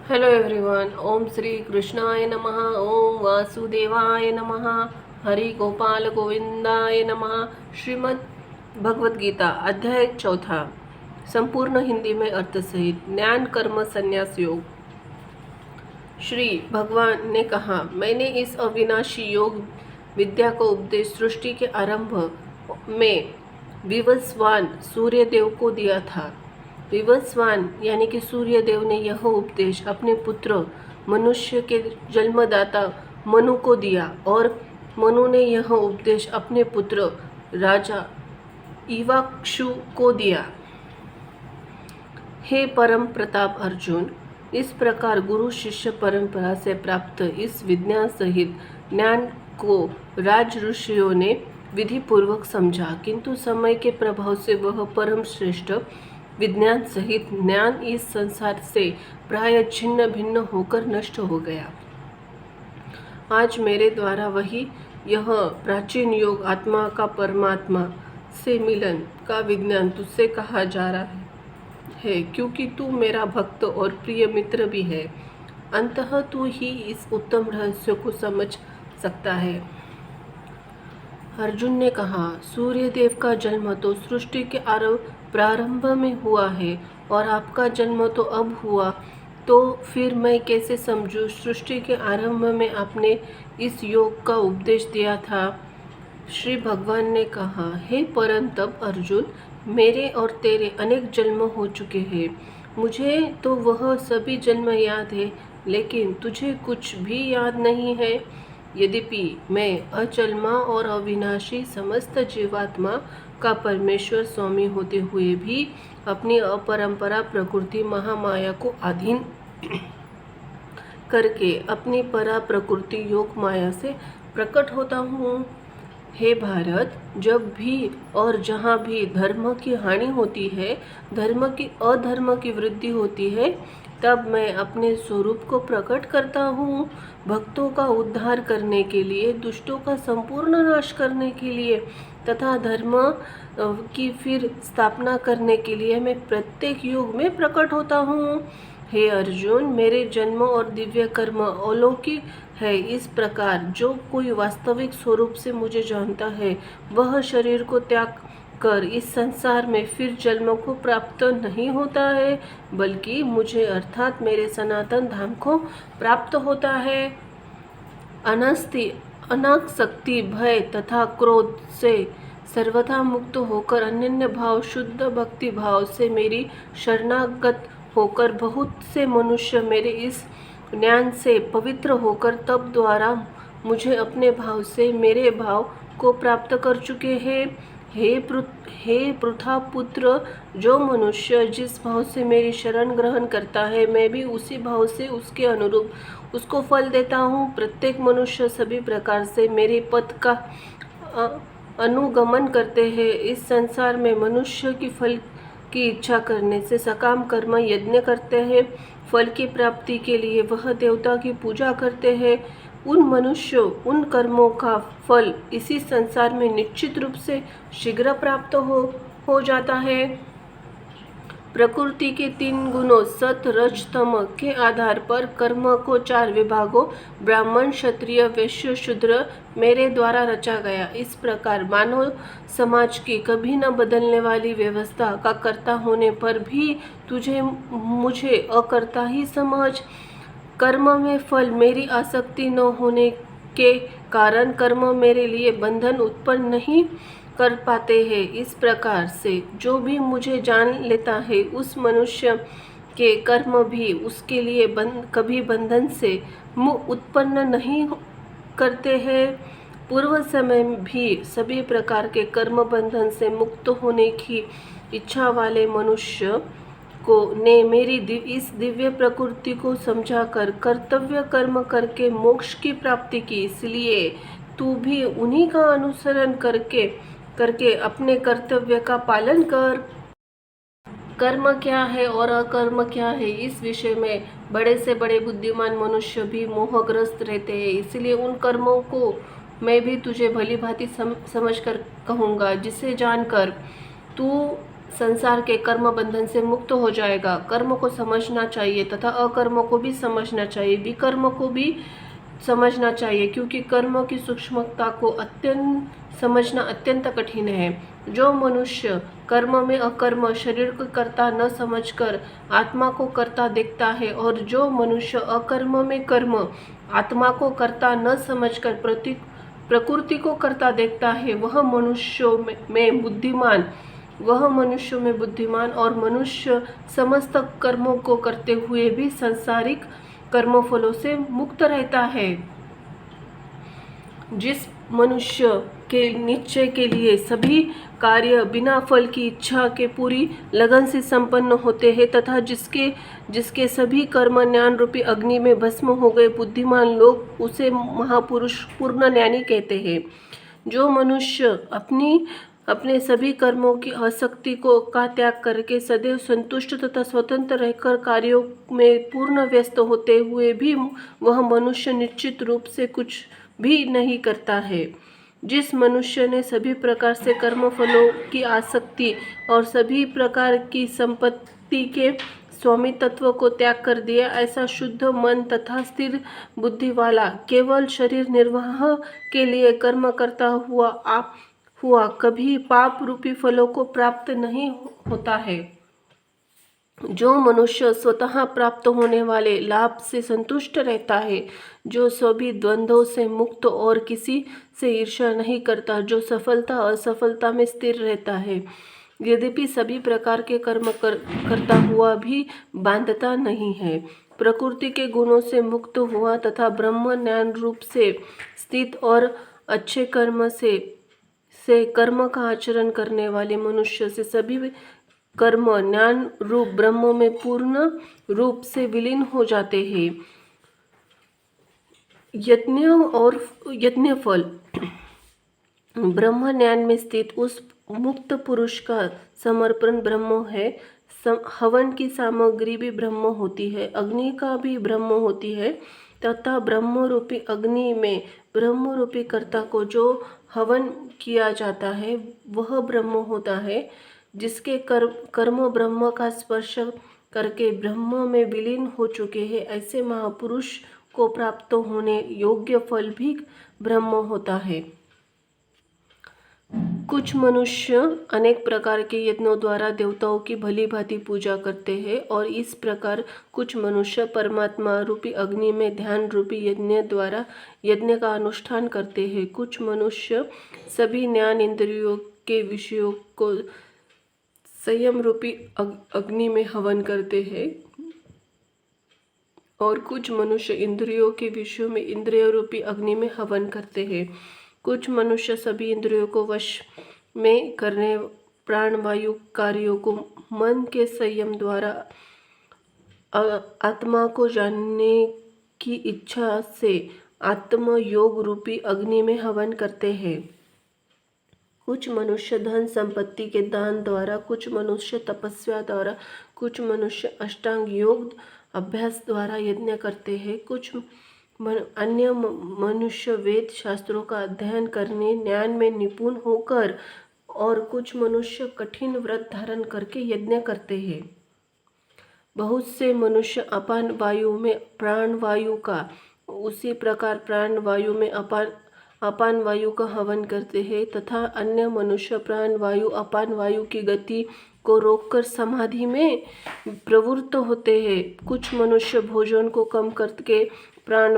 Hello everyone. ओम श्री कृष्णाय नमः। ओम वासुदेवाय नमः। हरि गोपाल गोविंदाय नमः। श्रीमद् भगवत गीता अध्याय 4, संपूर्ण हिंदी में अर्थ सहित ज्ञान कर्म संन्यास योग। श्री भगवान ने कहा, मैंने इस अविनाशी योग विद्या को उपदेश सृष्टि के आरंभ में विवस्वान सूर्यदेव को दिया था। विवस्वान यानी कि सूर्यदेव ने यह उपदेश अपने पुत्र मनुष्य के जन्मदाता मनु को दिया और मनु ने यह उपदेश अपने पुत्र राजा इवाक्षु को दिया। हे परम प्रताप अर्जुन, इस प्रकार गुरु शिष्य परंपरा से प्राप्त इस विज्ञान सहित ज्ञान को राज ऋषियों ने विधि पूर्वक समझा, किंतु समय के प्रभाव से वह परम श्रेष्ठ विज्ञान सहित ज्ञान इस संसार से प्राय छिन्न भिन्न होकर नष्ट हो गया। आज मेरे द्वारा वही यह प्राचीन योग आत्मा का परमात्मा से मिलन का विज्ञान तुझसे कहा जा रहा है, क्योंकि तू मेरा भक्त और प्रिय मित्र भी है। अंततः तू ही इस उत्तम रहस्य को समझ सकता है। अर्जुन ने कहा, सूर्यदेव का जन्म तो सृष्टि के प्रारंभ में हुआ है और आपका जन्म तो अब हुआ, तो फिर मैं कैसे समझूं सृष्टि के आरंभ में आपने इस योग का उपदेश दिया था। श्री भगवान ने कहा, हे परंतप अर्जुन, मेरे और तेरे अनेक जन्म हो चुके हैं। मुझे तो वह सभी जन्म याद है, लेकिन तुझे कुछ भी याद नहीं है। यद्यपि मैं अचलमा और अविनाशी समस्त जीवात्मा का परमेश्वर स्वामी होते हुए भी अपनी अपरंपरा प्रकृति महामाया को अधीन करके अपनी परा प्रकृति योग माया से प्रकट होता हूँ। हे भारत, जब भी और जहाँ भी धर्म की हानि होती है, धर्म की अधर्म की वृद्धि होती है, तब मैं अपने स्वरूप को प्रकट करता हूँ। भक्तों का उद्धार करने के लिए, दुष्टों का संपूर्ण नाश करने के लिए तथा धर्म की फिर स्थापना करने के लिए मैं प्रत्येक युग में प्रकट होता हूँ। हे अर्जुन, मेरे जन्म और दिव्य कर्म अलौकिक है। इस प्रकार जो कोई वास्तविक स्वरूप से मुझे जानता है, वह शरीर को त्याग कर इस संसार में फिर जन्म को प्राप्त नहीं होता है, बल्कि मुझे अर्थात मेरे सनातन धाम को प्राप्त होता है। अनासक्ति, भय तथा क्रोध से सर्वथा मुक्त होकर अनन्य भाव, शुद्ध भक्ति भाव से मेरी शरणागत होकर बहुत से मनुष्य मेरे इस ज्ञान से पवित्र होकर तप द्वारा मुझे अपने भाव से मेरे भाव को प्राप्त कर चुके हैं। हे पृथा पुत्र, जो मनुष्य जिस भाव से मेरी शरण ग्रहण करता है, मैं भी उसी भाव से उसके अनुरूप उसको फल देता हूँ। प्रत्येक मनुष्य सभी प्रकार से मेरे पथ का अनुगमन करते हैं। इस संसार में मनुष्य की फल की इच्छा करने से सकाम कर्म यज्ञ करते हैं। फल की प्राप्ति के लिए वह देवता की पूजा करते हैं। उन मनुष्यों उन कर्मों का फल इसी संसार में निश्चित रूप से शीघ्र प्राप्त हो जाता है। प्रकृति के 3 गुणों सत रज तम के आधार पर कर्म को 4 विभागों ब्राह्मण क्षत्रिय वैश्य शूद्र मेरे द्वारा रचा गया। इस प्रकार मानव समाज की कभी न बदलने वाली व्यवस्था का कर्ता होने पर भी तुझे मुझे अकर्ता ही समझ। कर्म में फल मेरी आसक्ति न होने के कारण कर्म मेरे लिए बंधन उत्पन्न नहीं कर पाते हैं। इस प्रकार से जो भी मुझे जान लेता है, उस मनुष्य के कर्म भी उसके लिए कभी बंधन से उत्पन्न नहीं करते हैं। पूर्व समय भी सभी प्रकार के कर्म बंधन से मुक्त होने की इच्छा वाले मनुष्य को ने मेरी इस दिव्य प्रकृति को समझाकर कर्तव्य कर्म करके मोक्ष की प्राप्ति की। इसलिए तू भी उन्हीं का अनुसरण करके अपने कर्तव्य का पालन कर। कर्म क्या है और अकर्म क्या है, इस विषय में बड़े से बड़े बुद्धिमान मनुष्य भी मोहग्रस्त रहते हैं। इसलिए उन कर्मों को मैं भी तुझे भली भांति समझ कर कहूँगा, जिसे जानकर तू संसार के कर्म बंधन से मुक्त हो जाएगा। कर्म को समझना चाहिए तथा अकर्म को भी समझना चाहिए, विकर्म को भी समझना चाहिए, क्योंकि कर्म की सूक्ष्मता को समझना अत्यंत कठिन है। जो मनुष्य कर्म में अकर्म शरीर को कर्ता न समझकर आत्मा को कर्ता देखता है, और जो मनुष्य अकर्म में कर्म आत्मा को कर्ता न समझकर प्रकृति को कर्ता देखता है, वह मनुष्यों में बुद्धिमान और मनुष्य समस्त कर्मों को करते हुए भी सांसारिक कर्मफलों से मुक्त रहता है। जिस मनुष्य के निश्चय के लिए सभी कार्य बिना फल की इच्छा के पूरी लगन से संपन्न होते हैं तथा जिसके सभी कर्म ज्ञान रूपी अग्नि में भस्म हो गए, बुद्धिमान लोग उसे महापुरुष पूर्ण ज्ञानी कहते हैं। जो मनुष्य अपने सभी कर्मों की आसक्ति का त्याग करके सदैव संतुष्ट तथा स्वतंत्र रहकर कार्यों में पूर्ण व्यस्त होते हुए भी वह मनुष्य निश्चित रूप से कुछ भी नहीं करता है। जिस मनुष्य ने सभी प्रकार से कर्म फलों की आसक्ति और सभी प्रकार की संपत्ति के स्वामी तत्व को त्याग कर दिया, ऐसा शुद्ध मन तथा स्थिर बुद्धि वाला केवल शरीर निर्वाह के लिए कर्म करता हुआ कभी पाप रूपी फलों को प्राप्त नहीं होता है। जो मनुष्य स्वतः प्राप्त होने वाले लाभ से संतुष्ट रहता है, जो सभी द्वंद्वों से मुक्त और किसी से ईर्ष्या नहीं करता, जो सफलता असफलता में स्थिर रहता है, यद्यपि सभी प्रकार के कर्म करता हुआ भी बांधता नहीं है, प्रकृति के गुणों से मुक्त हुआ तथा ब्रह्म ज्ञान रूप से स्थित और अच्छे कर्म से कर्म का आचरण करने वाले मनुष्य से सभी कर्म ज्ञान रूप ब्रह्म में पूर्ण रूप से विलीन हो जाते हैं। यज्ञ फल ब्रह्म ज्ञान में स्थित उस मुक्त पुरुष का समर्पण ब्रह्म है। हवन की सामग्री भी ब्रह्म होती है, अग्नि का भी ब्रह्म होती है तथा ब्रह्म रूपी अग्नि में ब्रह्म रूपी कर्ता को जो हवन किया जाता है वह ब्रह्म होता है। जिसके कर्म ब्रह्म का स्पर्श करके ब्रह्म में विलीन हो चुके हैं, ऐसे महापुरुष को प्राप्त होने योग्य फल भी ब्रह्म होता है। कुछ मनुष्य अनेक प्रकार के यत्नों द्वारा देवताओं की भली भांति पूजा करते हैं, और इस प्रकार कुछ मनुष्य परमात्मा रूपी अग्नि में ध्यान रूपी यज्ञ द्वारा यज्ञ का अनुष्ठान करते हैं। कुछ मनुष्य सभी ज्ञान इंद्रियों के विषयों को संयम रूपी अग्नि में हवन करते हैं, और कुछ मनुष्य इंद्रियों के विषयों में इंद्रिय रूपी अग्नि में हवन करते हैं। कुछ मनुष्य सभी इंद्रियों को वश में करने प्राणवायु कार्यों को मन के संयम द्वारा आत्मा को जानने की इच्छा से आत्म योग रूपी अग्नि में हवन करते हैं। कुछ मनुष्य धन संपत्ति के दान द्वारा, कुछ मनुष्य तपस्या द्वारा, कुछ मनुष्य अष्टांग योग अभ्यास द्वारा यज्ञ करते हैं। कुछ अन्य मनुष्य वेद शास्त्रों का अध्ययन करने ज्ञान में निपुण होकर, और कुछ मनुष्य कठिन व्रत धारण करके यज्ञ करते हैं। बहुत से मनुष्य अपान वायु में प्राण वायु का, उसी प्रकार प्राण वायु में अपान वायु का हवन करते हैं, तथा अन्य मनुष्य प्राण वायु अपान वायु की गति को रोककर समाधि में प्रवृत्त होते हैं। कुछ मनुष्य भोजन को कम करके प्राण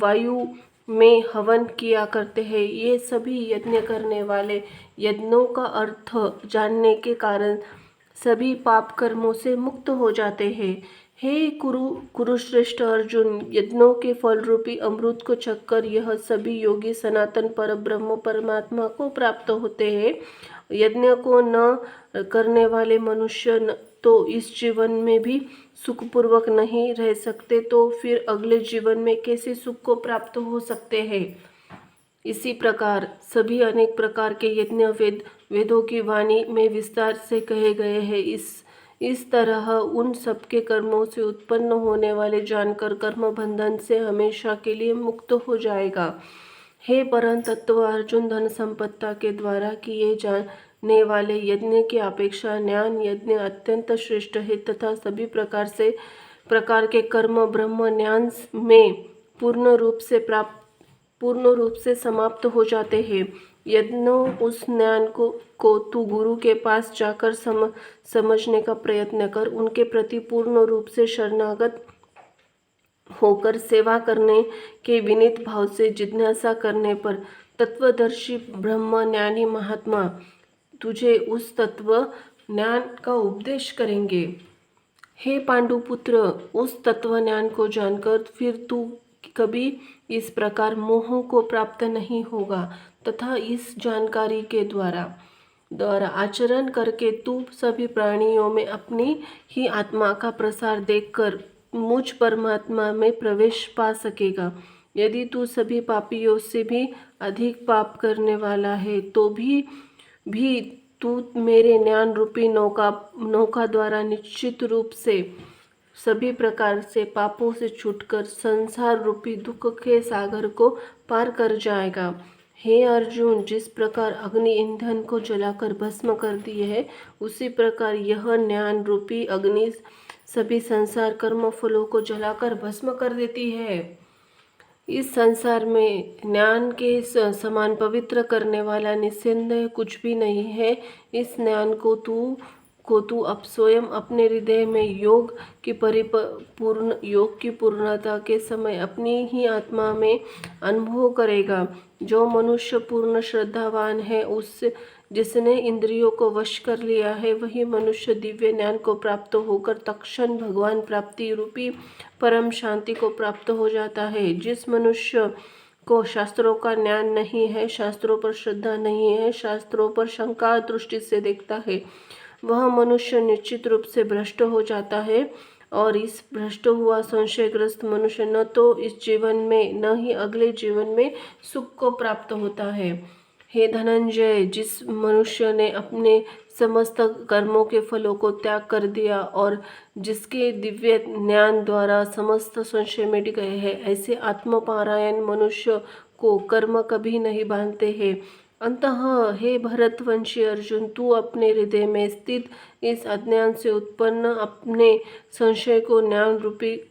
वायु में हवन किया करते हैं। ये सभी यज्ञ करने वाले यज्ञों का अर्थ जानने के कारण सभी पाप कर्मों से मुक्त हो जाते हैं। हे कुरुश्रेष्ठ अर्जुन, यज्ञों के फल रूपी अमृत को छककर यह सभी योगी सनातन परब्रह्म परमात्मा को प्राप्त होते हैं। यज्ञ को न करने वाले मनुष्य तो इस जीवन में भी सुखपूर्वक नहीं रह सकते, तो फिर अगले जीवन में कैसे सुख को प्राप्त हो सकते हैं। इसी प्रकार सभी अनेक प्रकार के यज्ञ वेदों की वाणी में विस्तार से कहे गए हैं। इस तरह उन सबके कर्मों से उत्पन्न होने वाले जानकर कर्म बंधन से हमेशा के लिए मुक्त हो जाएगा। हे परम तत्व अर्जुन, धन संपत्ति के द्वारा किए ने वाले यज्ञ की अपेक्षा ज्ञान यज्ञ अत्यंत श्रेष्ठ है तथा सभी प्रकार के कर्म ब्रह्म ज्ञान में पूर्ण रूप से समाप्त हो जाते हैं। यज्ञों उस ज्ञान को तू गुरु के पास जाकर समझने का प्रयत्न कर। उनके प्रति पूर्ण रूप से शरणागत होकर सेवा करने के विनीत भाव से जिज्ञासा करने पर तत्वदर्शी ब्रह्म ज्ञानी महात्मा तुझे उस तत्व ज्ञान का उपदेश करेंगे। हे पांडुपुत्र, उस तत्व ज्ञान को जानकर फिर तू कभी इस प्रकार मोह को प्राप्त नहीं होगा तथा इस जानकारी के द्वारा आचरण करके तू सभी प्राणियों में अपनी ही आत्मा का प्रसार देखकर मुझ परमात्मा में प्रवेश पा सकेगा। यदि तू सभी पापियों से भी अधिक पाप करने वाला है तो भी तू मेरे ज्ञान रूपी नौका द्वारा निश्चित रूप से सभी प्रकार से पापों से छूटकर संसार रूपी दुख के सागर को पार कर जाएगा। हे अर्जुन, जिस प्रकार अग्नि ईंधन को जलाकर भस्म कर दिए है, उसी प्रकार यह ज्ञान रूपी अग्नि सभी संसार कर्म फलों को जलाकर भस्म कर देती है। इस संसार में ज्ञान के समान पवित्र करने वाला निस्संदेह कुछ भी नहीं है। इस ज्ञान को तू अब स्वयं अपने हृदय में योग की पूर्णता के समय अपनी ही आत्मा में अनुभव करेगा। जो मनुष्य पूर्ण श्रद्धावान है, जिसने इंद्रियों को वश कर लिया है, वही मनुष्य दिव्य ज्ञान को प्राप्त होकर तत्क्षण भगवान प्राप्ति रूपी परम शांति को प्राप्त हो जाता है। जिस मनुष्य को शास्त्रों का ज्ञान नहीं है, शास्त्रों पर श्रद्धा नहीं है, शास्त्रों पर शंका दृष्टि से देखता है, वह मनुष्य निश्चित रूप से भ्रष्ट हो जाता है। और इस भ्रष्ट हुआ संशयग्रस्त मनुष्य न तो इस जीवन में न ही अगले जीवन में सुख को प्राप्त होता है। हे धनंजय, जिस मनुष्य ने अपने समस्त कर्मों के फलों को त्याग कर दिया और जिसके दिव्य ज्ञान द्वारा समस्त संशय मिट गए हैं, ऐसे आत्मपारायण मनुष्य को कर्म कभी नहीं बांधते हैं। अंतः हे भरतवंशी अर्जुन, तू अपने हृदय में स्थित इस अज्ञान से उत्पन्न अपने संशय को ज्ञान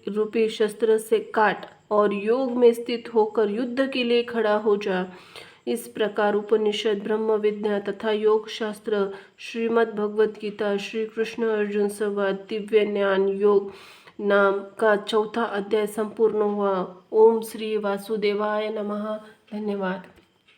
रूपी शस्त्र से काट और योग में स्थित होकर युद्ध के लिए खड़ा हो जा। इस प्रकार उपनिषद, ब्रह्म विद्या तथा योग शास्त्र, श्रीमद् भगवत गीता, श्री कृष्ण अर्जुन संवाद, दिव्य ज्ञान योग नाम का 4था अध्याय संपूर्ण हुआ। ओम श्री वासुदेवाय नमः। धन्यवाद।